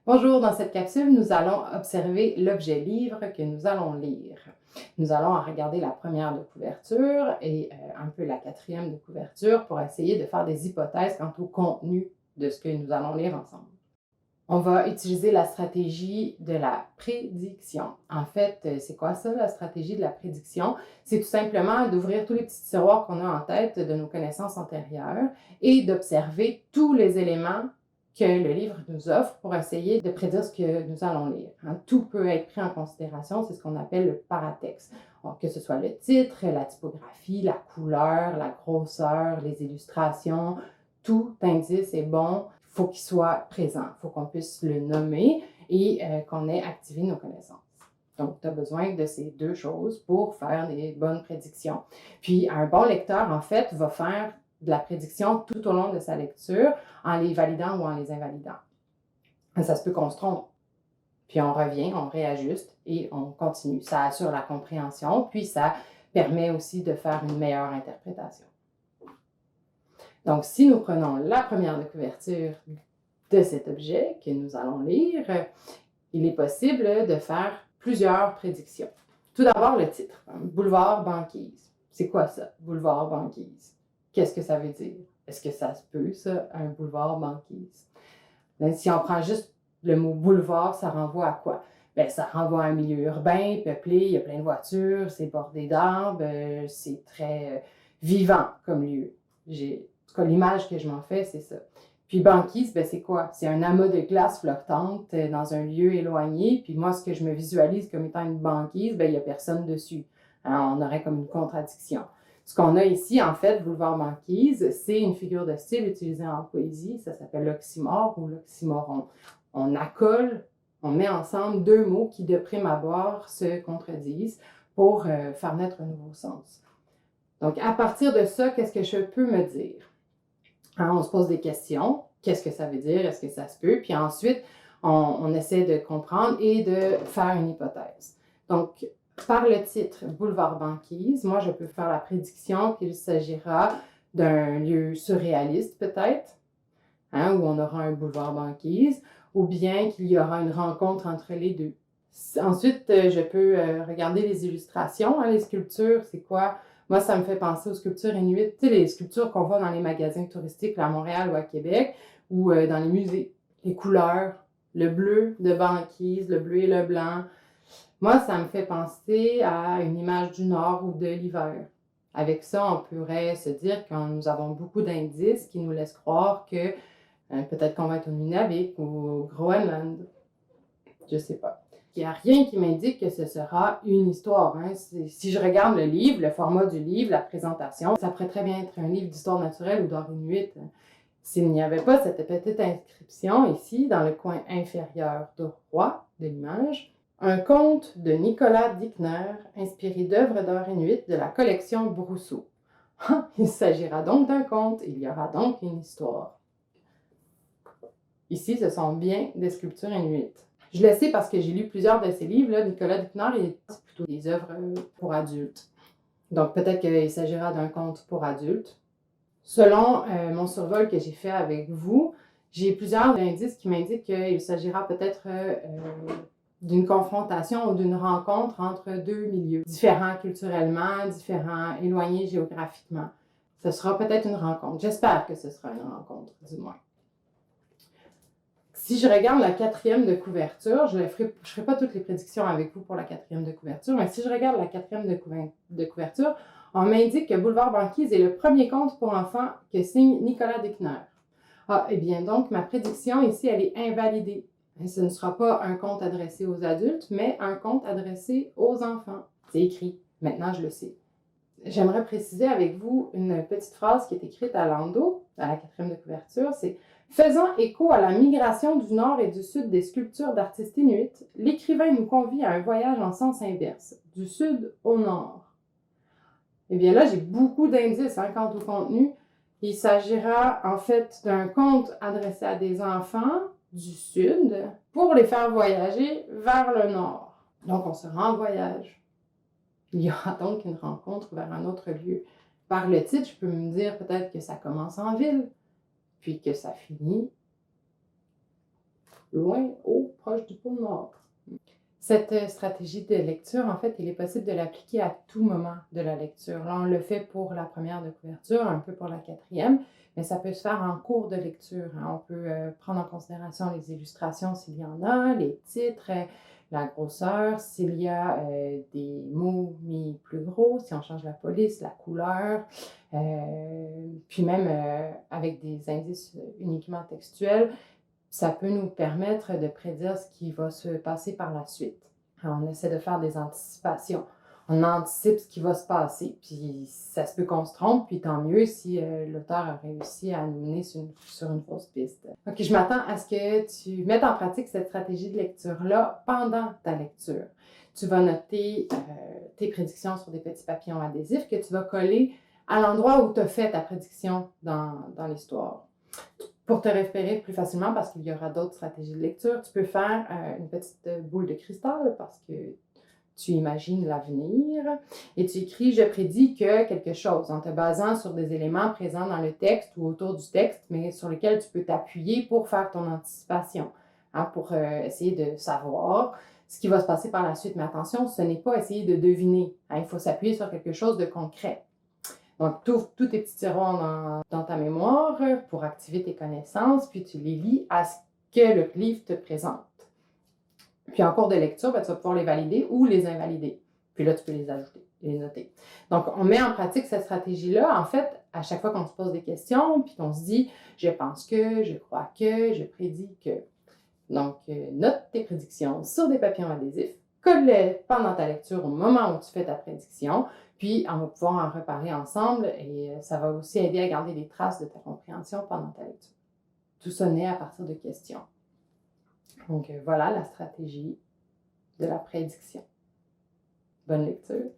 Bonjour, dans cette capsule, nous allons observer l'objet livre que nous allons lire. Nous allons regarder la première de couverture et un peu la quatrième de couverture pour essayer de faire des hypothèses quant au contenu de ce que nous allons lire ensemble. On va utiliser la stratégie de la prédiction. En fait, c'est quoi ça, la stratégie de la prédiction? C'est tout simplement d'ouvrir tous les petits tiroirs qu'on a en tête de nos connaissances antérieures et d'observer tous les éléments que le livre nous offre pour essayer de prédire ce que nous allons lire. Tout peut être pris en considération, c'est ce qu'on appelle le paratexte. Donc, que ce soit le titre, la typographie, la couleur, la grosseur, les illustrations, tout indice est bon. Il faut qu'il soit présent, il faut qu'on puisse le nommer et qu'on ait activé nos connaissances. Donc, tu as besoin de ces deux choses pour faire des bonnes prédictions. Puis, un bon lecteur, en fait, va faire de la prédiction tout au long de sa lecture en les validant ou en les invalidant. Ça se peut qu'on se trompe. Puis, on revient, on réajuste et on continue. Ça assure la compréhension, puis ça permet aussi de faire une meilleure interprétation. Donc, si nous prenons la première de couverture de cet objet que nous allons lire, il est possible de faire plusieurs prédictions. Tout d'abord, le titre, Boulevard Banquise. C'est quoi ça, Boulevard Banquise? Qu'est-ce que ça veut dire? Est-ce que ça se peut, ça, un boulevard banquise? Si on prend juste le mot boulevard, ça renvoie à quoi? Bien, ça renvoie à un milieu urbain, peuplé, il y a plein de voitures, c'est bordé d'arbres, c'est très vivant comme lieu. En tout cas, l'image que je m'en fais, c'est ça. Puis banquise, bien, c'est quoi? C'est un amas de glace flottante dans un lieu éloigné. Puis moi, ce que je me visualise comme étant une banquise, bien, il n'y a personne dessus. Alors, on aurait comme une contradiction. Ce qu'on a ici, en fait, boulevard banquise, c'est une figure de style utilisée en poésie. Ça s'appelle l'oxymore ou l'oxymoron. On accole, on met ensemble deux mots qui, de prime abord, se contredisent pour faire naître un nouveau sens. Donc, à partir de ça, qu'est-ce que je peux me dire? On se pose des questions. Qu'est-ce que ça veut dire? Est-ce que ça se peut? Puis ensuite, on essaie de comprendre et de faire une hypothèse. Donc, par le titre Boulevard Banquise, moi, je peux faire la prédiction qu'il s'agira d'un lieu surréaliste, peut-être, où on aura un boulevard Banquise, ou bien qu'il y aura une rencontre entre les deux. Ensuite, je peux regarder les illustrations. Les sculptures, c'est quoi? Moi, ça me fait penser aux sculptures inuites, tu sais, les sculptures qu'on voit dans les magasins touristiques là, à Montréal ou à Québec, ou dans les musées. Les couleurs, le bleu de banquise, le bleu et le blanc. Moi, ça me fait penser à une image du Nord ou de l'hiver. Avec ça, on pourrait se dire que nous avons beaucoup d'indices qui nous laissent croire que peut-être qu'on va être au Nunavik ou au Groenland. Je sais pas. Il n'y a rien qui m'indique que ce sera une histoire. Si je regarde le livre, le format du livre, la présentation, ça pourrait très bien être un livre d'histoire naturelle ou d'art inuit. S'il n'y avait pas cette petite inscription ici, dans le coin inférieur droit de l'image, un conte de Nicolas Dickner, inspiré d'œuvres d'art inuit de la collection Brousseau. Il s'agira donc d'un conte, il y aura donc une histoire. Ici, ce sont bien des sculptures inuites. Je le sais parce que j'ai lu plusieurs de ses livres. Là. Nicolas Dickner, c'est plutôt des œuvres pour adultes. Donc, peut-être qu'il s'agira d'un conte pour adultes. Selon mon survol que j'ai fait avec vous, j'ai plusieurs indices qui m'indiquent qu'il s'agira peut-être d'une confrontation ou d'une rencontre entre deux milieux, différents culturellement, différents, éloignés géographiquement. Ce sera peut-être une rencontre. J'espère que ce sera une rencontre, du moins. Si je regarde la quatrième de couverture, je ne ferai pas toutes les prédictions avec vous pour la quatrième de couverture, mais si je regarde la quatrième de couverture, on m'indique que Boulevard Banquise est le premier conte pour enfants que signe Nicolas Dickner. Eh bien donc, ma prédiction ici, elle est invalidée. Ce ne sera pas un conte adressé aux adultes, mais un conte adressé aux enfants. C'est écrit. Maintenant, je le sais. J'aimerais préciser avec vous une petite phrase qui est écrite à l'endos, à la quatrième de couverture, c'est « Faisant écho à la migration du nord et du sud des sculptures d'artistes inuits, l'écrivain nous convie à un voyage en sens inverse, du sud au nord. » Eh bien là, j'ai beaucoup d'indices quant au contenu. Il s'agira en fait d'un conte adressé à des enfants du sud pour les faire voyager vers le nord. Donc, on se rend en voyage. Il y aura donc une rencontre vers un autre lieu. par le titre, je peux me dire peut-être que ça commence en ville, puis que ça finit loin, haut, proche du pôle Nord. Cette stratégie de lecture, en fait, il est possible de l'appliquer à tout moment de la lecture. Là, on le fait pour la première de couverture, un peu pour la quatrième, mais ça peut se faire en cours de lecture. On peut prendre en considération les illustrations s'il y en a, les titres, la grosseur, s'il y a des mots mis plus gros, si on change la police, la couleur, puis même avec des indices uniquement textuels, ça peut nous permettre de prédire ce qui va se passer par la suite. Alors, on essaie de faire des anticipations. On anticipe ce qui va se passer, puis ça se peut qu'on se trompe, puis tant mieux si l'auteur a réussi à nous mener sur une fausse piste. Ok, je m'attends à ce que tu mettes en pratique cette stratégie de lecture-là pendant ta lecture. Tu vas noter tes prédictions sur des petits papillons adhésifs que tu vas coller à l'endroit où tu as fait ta prédiction dans l'histoire. Pour te repérer plus facilement, parce qu'il y aura d'autres stratégies de lecture, tu peux faire une petite boule de cristal parce que tu imagines l'avenir et tu écris « Je prédis que quelque chose » en te basant sur des éléments présents dans le texte ou autour du texte, mais sur lesquels tu peux t'appuyer pour faire ton anticipation, pour essayer de savoir ce qui va se passer par la suite. Mais attention, ce n'est pas essayer de deviner. Il faut s'appuyer sur quelque chose de concret. Donc, tu ouvres tous tes petits tiroirs dans ta mémoire pour activer tes connaissances, puis tu les lis à ce que le livre te présente. Puis en cours de lecture, tu vas pouvoir les valider ou les invalider. Puis là, tu peux les ajouter, les noter. Donc, on met en pratique cette stratégie-là. En fait, à chaque fois qu'on se pose des questions, puis qu'on se dit « je pense que, je crois que, je prédis que ». Donc, note tes prédictions sur des papillons adhésifs, colle-les pendant ta lecture au moment où tu fais ta prédiction, puis on va pouvoir en reparler ensemble et ça va aussi aider à garder des traces de ta compréhension pendant ta lecture. Tout ça naît à partir de questions. Donc, voilà la stratégie de la prédiction. Bonne lecture!